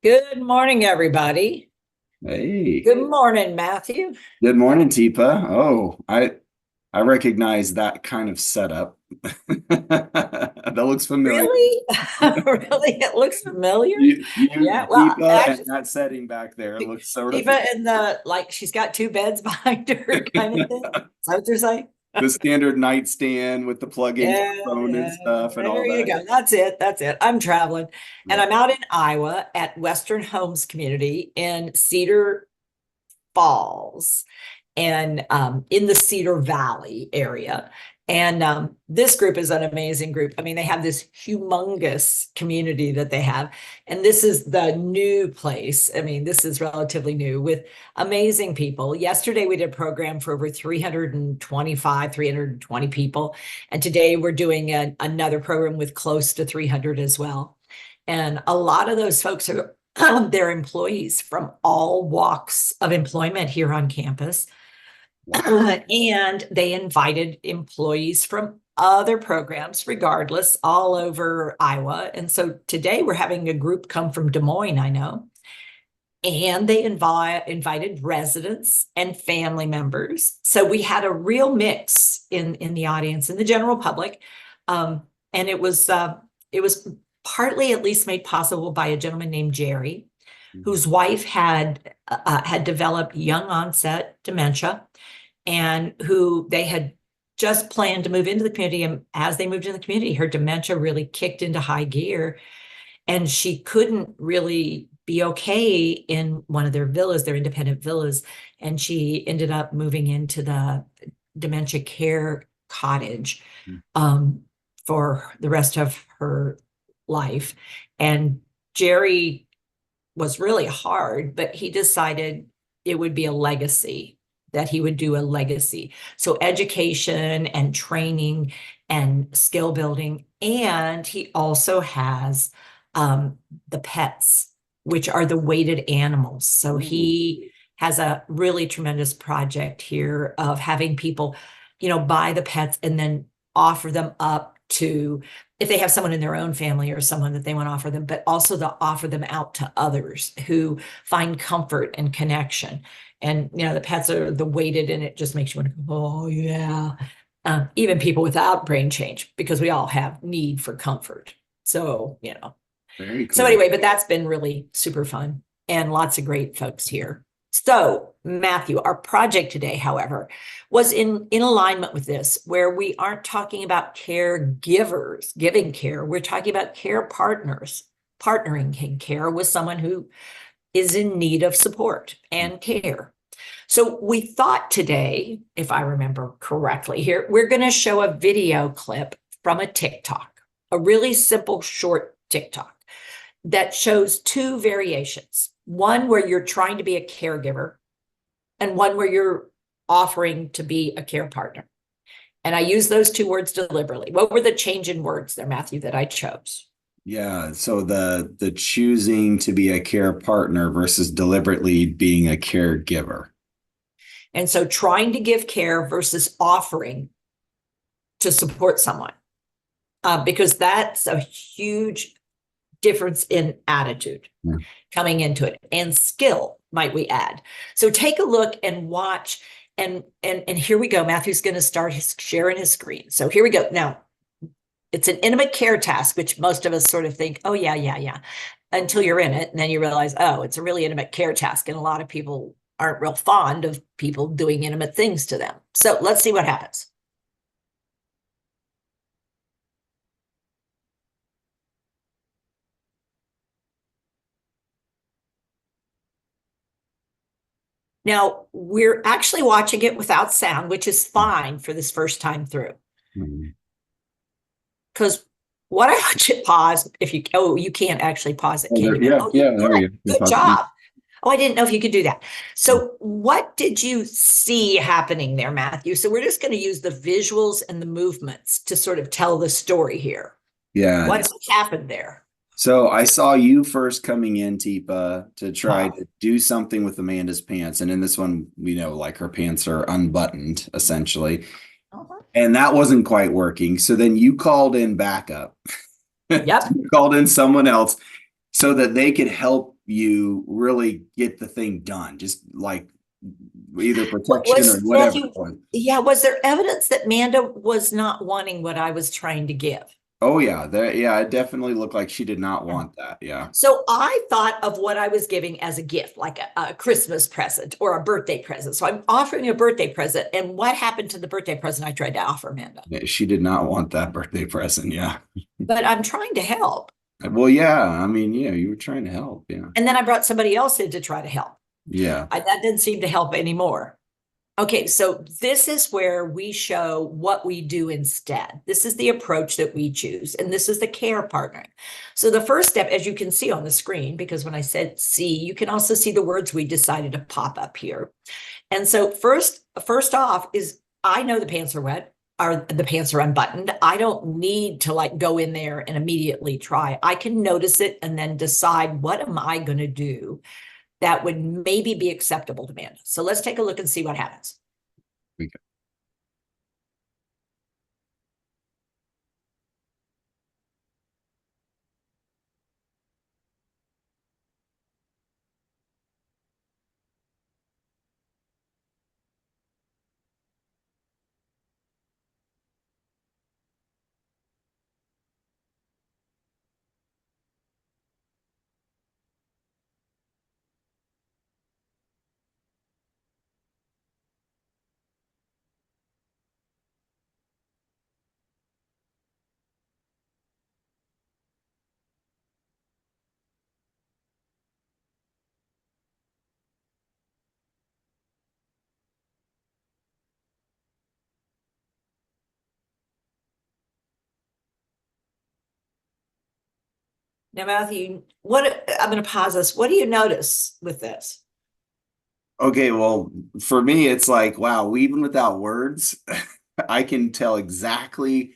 Good morning, everybody. Hey, Good morning, Matthew. good morning, Teepa. I recognize that kind of setup. That looks familiar. Really? Really? It looks familiar. You, Yeah. Well, Teepa, and actually, that setting back there looks sort of Eva in the like she's got two beds behind her kind of thing. Is that what you're saying? the standard nightstand with the plug-in Yeah, phone and yeah. stuff and There all you that. go. That's it. That's it. I'm traveling. And Yeah. I'm out in Iowa at Western Homes Community in Cedar Falls and in the Cedar Valley area. And this group is an amazing group. I mean, they have this humongous community that they have. And this is the new place. I mean, this is relatively new with amazing people. Yesterday, we did a program for over 325, 320 people. And today, we're doing another program with close to 300 as well. And a lot of those folks are they're employees from all walks of employment here on campus. And they invited employees from other programs, regardless, all over Iowa. And so today we're having a group come from Des Moines, I know. And they invited residents and family members. So we had a real mix in the audience, in the general public. And it was partly at least made possible by a gentleman named Jerry, whose wife had developed young onset dementia, and who they had just planned to move into the community. And as they moved into the community, her dementia really kicked into high gear, and she couldn't really be okay in one of their villas, their independent villas. And she ended up moving into the dementia care cottage um, for the rest of her life. And Jerry was really hard, but he decided it would be a legacy, that he would do a legacy. So education and training and skill building. And he also has the pets, which are the weighted animals. So Ooh. he has a really tremendous project here of having people, buy the pets and then offer them up to, if they have someone in their own family or someone that they want to offer them, but also to offer them out to others who find comfort and connection. And the pets are the weighted, and it just makes you want to go, oh yeah. Even people without brain change, because we all have need for comfort. So. Very So cool. anyway, but that's been really super fun and lots of great folks here. So, Matthew, our project today, however, was in alignment with this, where we aren't talking about caregivers giving care. We're talking about care partners partnering in care with someone who is in need of support and care. So we thought today, if I remember correctly here, we're going to show a video clip from a TikTok, a really simple, short TikTok that shows two variations. One where you're trying to be a caregiver, and one where you're offering to be a care partner. And I use those two words deliberately. What were the change in words there, Matthew, that I chose? Yeah, so the choosing to be a care partner versus deliberately being a caregiver. And so trying to give care versus offering to support someone, because that's a huge difference in attitude Yeah. coming into it, and skill, might we add. So take a look and watch. And here we go. Matthew's going to start sharing his screen. So here we go. Now, it's an intimate care task, which most of us sort of think, oh yeah, yeah, yeah, until you're in it, and then you realize, oh, it's a really intimate care task, and a lot of people aren't real fond of people doing intimate things to them. So let's see what happens. Now, we're actually watching it without sound, which is fine for this first time through. Mhm. Because what I want you to pause, if you can't actually pause it, Oh, can you? yeah, Oh, yeah, you there could. you go. You're Good possible. job. Oh, I didn't know if you could do that. So, what did you see happening there, Matthew? So, we're just going to use the visuals and the movements to sort of tell the story here. Yeah. What's happened there? So I saw you first coming in, Teepa, to try Huh. to do something with Amanda's pants. And in this one, like her pants are unbuttoned, essentially. Uh-huh. And that wasn't quite working. So then you called in backup. Yep. You called in someone else. so that they could help you really get the thing done, just like either protection or whatever it Matthew, was. yeah, was there evidence that Manda was not wanting what I was trying to give? Oh yeah, yeah, it definitely looked like she did not Yeah. want that. Yeah. So I thought of what I was giving as a gift, like a Christmas present or a birthday present. So I'm offering a birthday present. And what happened to the birthday present I tried to offer Amanda? Yeah, she did not want that birthday present. Yeah. But I'm trying to help. Well, yeah, I mean, yeah, you were trying to help. Yeah. And then I brought somebody else in to try to help. Yeah. That didn't seem to help anymore. Okay, so this is where we show what we do instead. This is the approach that we choose, and this is the care partnering. So the first step, as you can see on the screen, because when I said see, you can also see the words we decided to pop up here. And so first off is I know the pants are wet, or the pants are unbuttoned. I don't need to like go in there and immediately try. I can notice it and then decide what am I going to do that would maybe be acceptable to Amanda. So let's take a look and see what happens. Now, Matthew, what I'm going to pause this. What do you notice with this? Okay, well, for me, it's like, wow, even without words, I can tell exactly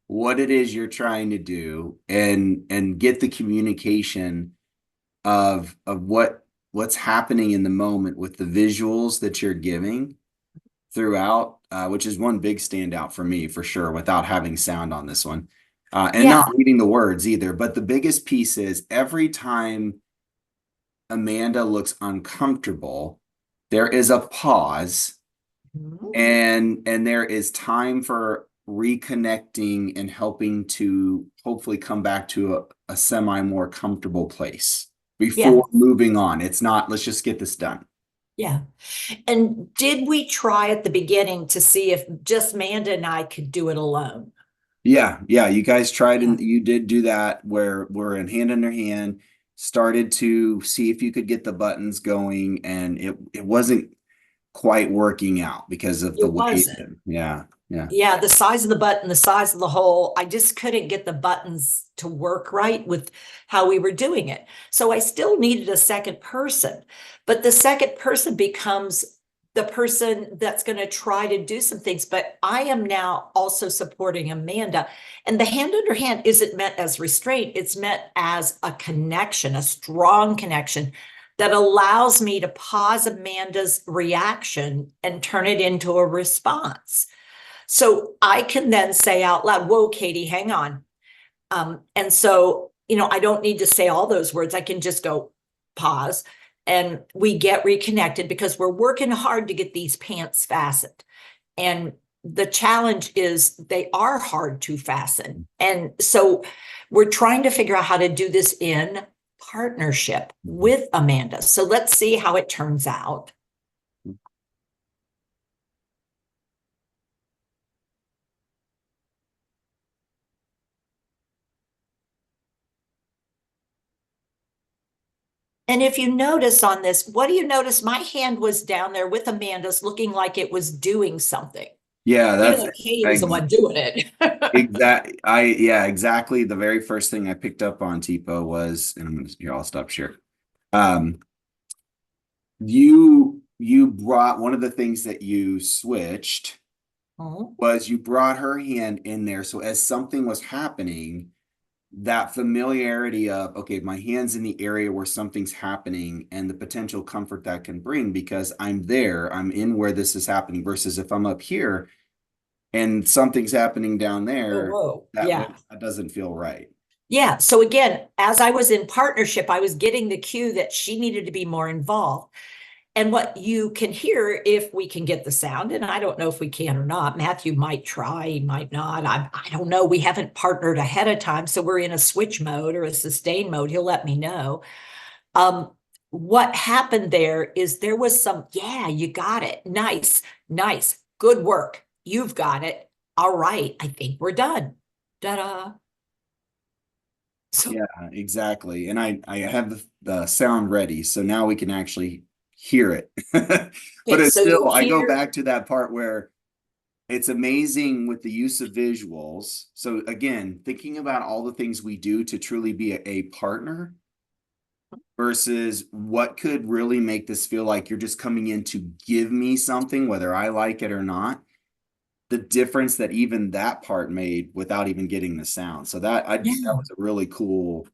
what it is you're trying to do and get the communication of what's happening in the moment with the visuals that you're giving throughout, which is one big standout for me for sure, without having sound on this one. And Yeah. not reading the words either. But the biggest piece is every time Amanda looks uncomfortable, there is a pause Mhm. and there is time for reconnecting and helping to hopefully come back to a semi more comfortable place Yeah. before moving on. It's not, let's just get this done. Yeah. And did we try at the beginning to see if just Amanda and I could do it alone? Yeah, yeah, you guys tried Yeah. and you did do that where we're in hand under hand, started to see if you could get the buttons going, and it wasn't quite working out because of the It way. wasn't. Yeah, yeah. Yeah, the size of the button, the size of the hole, I just couldn't get the buttons to work right with how we were doing it. So I still needed a second person, but the second person becomes the person that's going to try to do some things. But I am now also supporting Amanda. And the hand under hand isn't meant as restraint, it's meant as a connection, a strong connection that allows me to pause Amanda's reaction and turn it into a response. So I can then say out loud, whoa, Katie, hang on. And so, I don't need to say all those words. I can just go pause and we get reconnected because we're working hard to get these pants fastened. And the challenge is they are hard to fasten. And so we're trying to figure out how to do this in partnership with Amanda. So let's see how it turns out. And if you notice on this, what do you notice? My hand was down there with Amanda's looking like it was doing something, Yeah, even that's though Katie was the one doing it. yeah, exactly. The very first thing I picked up on Teepa was, and here, I'll stop share. Um, you brought one of the things that you switched Oh, was you brought her hand in there. So as something was happening, that familiarity of, okay, my hand's in the area where something's happening and the potential comfort that can bring because I'm there, I'm in where this is happening versus if I'm up here and something's happening down oh, there, whoa. Yeah. that doesn't feel right. Yeah. So again, as I was in partnership, I was getting the cue that she needed to be more involved. And what you can hear if we can get the sound, and I don't know if we can or not. Matthew might try, he might not. I don't know. We haven't partnered ahead of time, so we're in a switch mode or a sustain mode. He'll let me know. What happened there is there was some, yeah, you got it. Nice, nice, good work. You've got it. All right, I think we're done. Ta-da. So, Yeah, exactly. And I have the sound ready, so now we can actually hear it. But okay, it's so you still, I go hear, back to that part where it's amazing with the use of visuals. So again, thinking about all the things we do to truly be a partner versus what could really make this feel like you're just coming in to give me something, whether I like it or not. The difference that even that part made without even getting the sound. So that yeah. was a really cool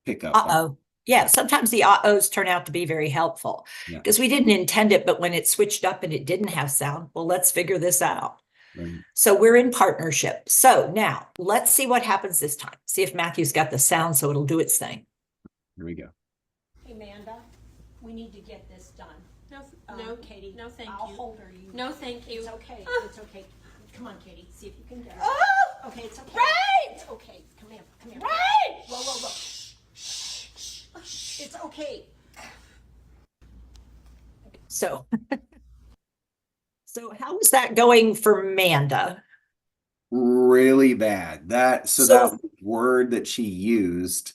pickup. Uh-oh. Yeah, sometimes the uh-ohs turn out to be very helpful Yeah. because we didn't intend it, but when it switched up and it didn't have sound, well, let's figure this out. Right. So we're in partnership. So now let's see what happens this time. See if Matthew's got the sound so it'll do its thing. Here we go. Hey, Amanda, we need to get this done. No, Katie. no, thank I'll you. hold her. You. No, thank you. It's okay. It's okay. Come on, Katie. See if you can get it. Oh! Okay, it's okay. Right! It's okay. Come here. Come here. Right! Whoa, whoa, whoa. Shh, shh, shh. It's okay. So, so how is that going for Manda? Really bad. So that So, word that she used,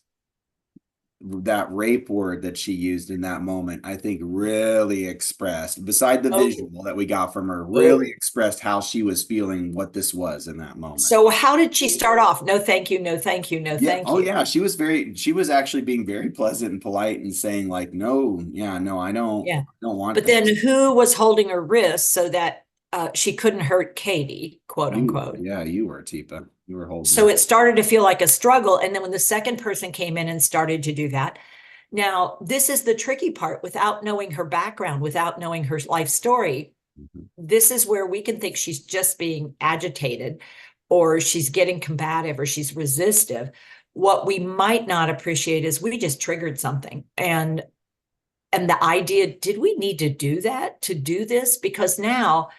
that rape word that she used in that moment, I think really expressed, beside the oh, visual that we got from her, really oh. expressed how she was feeling, what this was in that moment. So how did she start off? No, thank you. No, thank you. No, Yeah. thank Oh, you. yeah. She was actually being very pleasant and polite and saying, like, no, yeah, no, Yeah. I don't want But then this. who was holding her wrist so that she couldn't hurt Katie, quote unquote? You were Teepa. You were holding So her. it started to feel like a struggle. And then when the second person came in and started to do that, now this is the tricky part without knowing her background, without knowing her life story. Mhm. This is where we can think she's just being agitated or she's getting combative or she's resistive. What we might not appreciate is we just triggered something. And the idea, did we need to do that to do this? Because now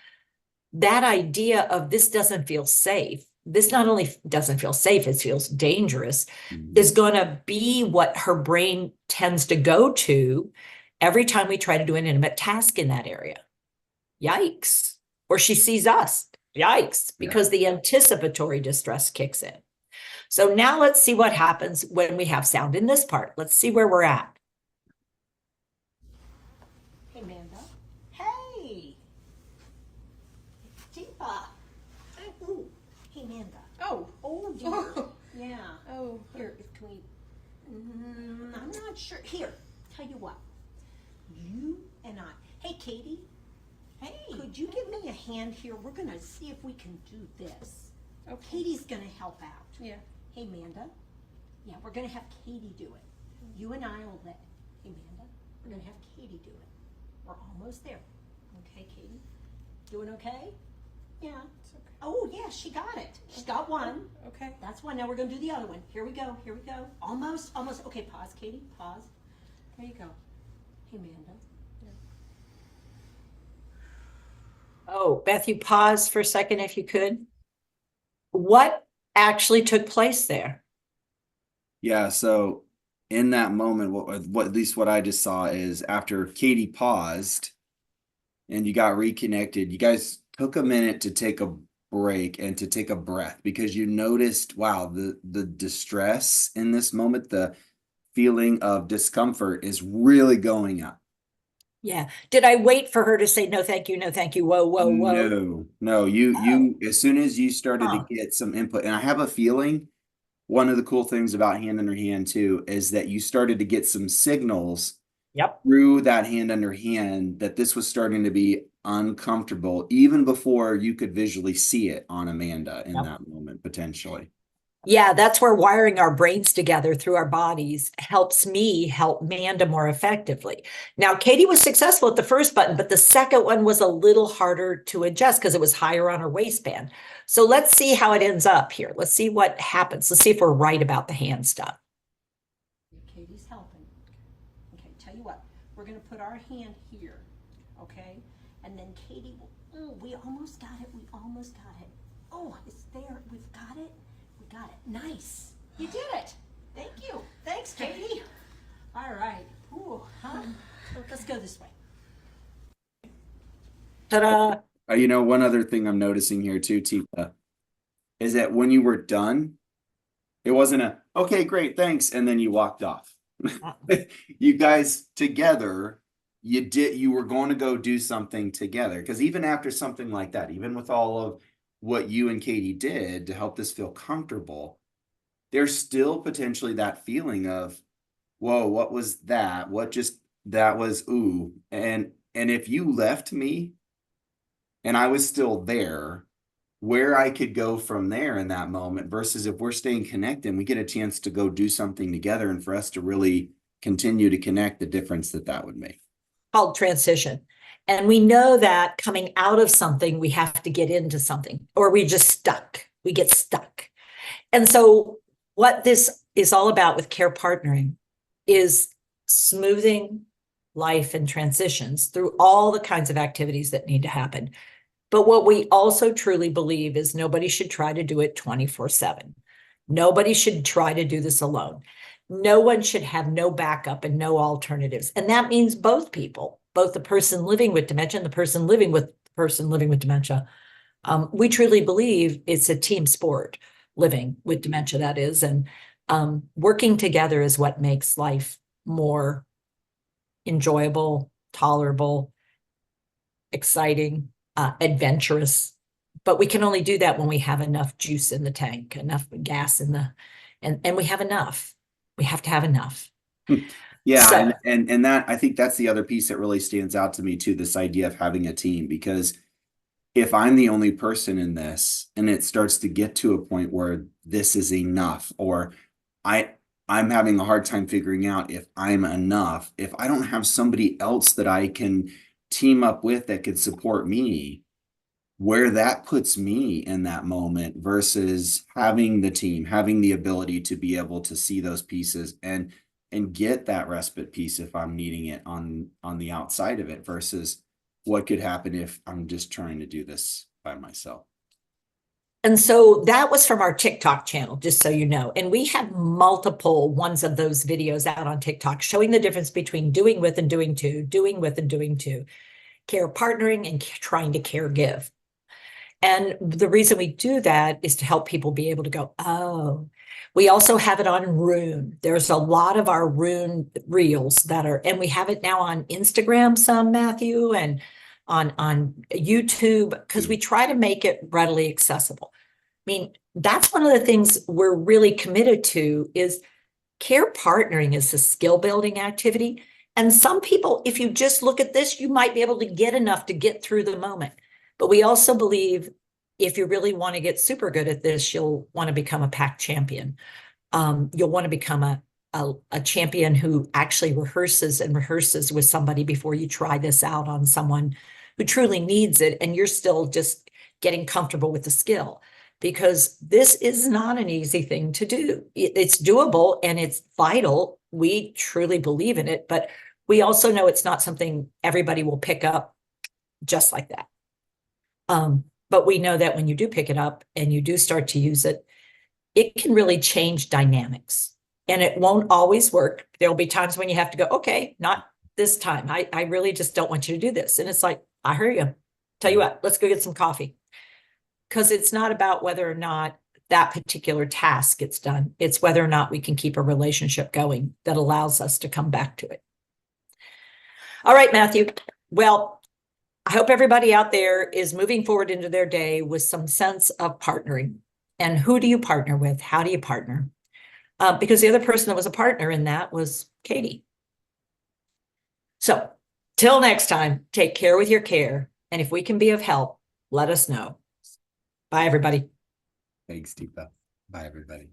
that idea of this doesn't feel safe, this not only doesn't feel safe, it feels dangerous, is Mhm. going to be what her brain tends to go to every time we try to do an intimate task in that area. Yikes. Or she sees us. Yikes. Yeah. Because the anticipatory distress kicks in. So now let's see what happens when we have sound in this part. Let's see where we're at. Hey, Amanda. Hey. Teepa. Ooh. Hey, Amanda. Oh. Oh, dear. Yeah. Oh. Here, can we? I'm not sure. Here, tell you what. You and I. Hey, Katie. Hey. Could you give me a hand here? We're gonna see if we can do this. Okay. Katie's gonna help out. Yeah. Hey, Amanda. Yeah, we're gonna have Katie do it. You and I will let. Hey, Amanda. We're gonna have Katie do it. We're almost there. Okay, Katie. Doing okay? Yeah. It's okay. Oh, yeah, she got it. She got one. Okay. That's one. Now we're gonna do the other one. Here we go. Here we go. Almost. Almost. Okay, pause, Katie. Pause. There you go. Hey, Amanda. Oh, Beth, you pause for a second if you could. What actually took place there? Yeah. So in that moment, what at least what I just saw is after Katie paused and you got reconnected, you guys took a minute to take a break and to take a breath because you noticed, wow, the distress in this moment, the feeling of discomfort is really going up. Yeah. Did I wait for her to say no, thank you, no, thank you, whoa, whoa, whoa? No, Oh, as soon as you started to huh. get some input, and I have a feeling one of the cool things about hand under hand too is that you started to get some signals Yep. through that hand under hand that this was starting to be uncomfortable even before you could visually see it on Amanda in Yep. that moment potentially. Yeah, that's where wiring our brains together through our bodies helps me help Manda more effectively. Now, Katie was successful at the first button, but the second one was a little harder to adjust because it was higher on her waistband. So let's see how it ends up here. Let's see what happens. Let's see if we're right about the hand stuff. Katie's helping. Okay, tell you what, we're gonna put our hand here, okay? And then Katie will, oh, we almost got it, we almost got it. Oh, it's there, we've got it, we got it, nice. You did it, thank you, thanks Katie. All right, ooh, huh? Let's go this way. Ta-da. One other thing I'm noticing here too, Teepa, is that when you were done, it wasn't a, okay, great, thanks, and then you walked off. You guys together, you were going to go do something together. Because even after something like that, even with all of what you and Katie did to help this feel comfortable, there's still potentially that feeling of, whoa, what was that? That was, ooh. And if you left me and I was still there, where I could go from there in that moment versus if we're staying connected and we get a chance to go do something together and for us to really continue to connect, the difference that would make. Called transition. And we know that coming out of something, we have to get into something, or we just stuck. We get stuck. And so what this is all about with care partnering is smoothing life and transitions through all the kinds of activities that need to happen. But what we also truly believe is nobody should try to do it 24/7. Nobody should try to do this alone. No one should have no backup and no alternatives. And that means both people, both the person living with dementia and the person living with dementia. We truly believe it's a team sport, living with dementia, that is. And working together is what makes life more enjoyable, tolerable, exciting, adventurous. But we can only do that when we have enough juice in the tank, enough gas in the, and we have enough. We have to have enough. Yeah, So, and that, I think that's the other piece that really stands out to me too, this idea of having a team, because if I'm the only person in this and it starts to get to a point where this is enough, or I'm having a hard time figuring out if I'm enough, if I don't have somebody else that I can team up with that could support me, where that puts me in that moment versus having the team, having the ability to be able to see those pieces and get that respite piece if I'm needing it on the outside of it versus what could happen if I'm just trying to do this by myself. and so that was from our TikTok channel, just so you know. And we have multiple ones of those videos out on TikTok showing the difference between doing with and doing to, doing with and doing to, care partnering and trying to care give. And the reason we do that is to help people be able to go, oh, we also have it on Rune. There's a lot of our Rune reels that are, and we have it now on Instagram, some, Matthew, and on YouTube, because we try to make it readily accessible. I mean, that's one of the things we're really committed to is care partnering is a skill building activity. And some people, if you just look at this, you might be able to get enough to get through the moment. But we also believe if you really want to get super good at this, you'll want to become a pack champion. You'll want to become a champion who actually rehearses with somebody before you try this out on someone who truly needs it. And you're still just getting comfortable with the skill, because this is not an easy thing to do. It's doable and it's vital. We truly believe in it, but we also know it's not something everybody will pick up just like that. But we know that when you do pick it up and you do start to use it, it can really change dynamics, and it won't always work. There'll be times when you have to go, okay, not this time. I really just don't want you to do this. And it's like, I hear you. Tell you what, let's go get some coffee. Because it's not about whether or not that particular task gets done. It's whether or not we can keep a relationship going that allows us to come back to it. All right, Matthew. Well, I hope everybody out there is moving forward into their day with some sense of partnering. And who do you partner with? How do you partner? Because the other person that was a partner in that was Katie. So till next time, take care with your care. And if we can be of help, let us know. Bye, everybody. Thanks, Teepa. Bye, everybody.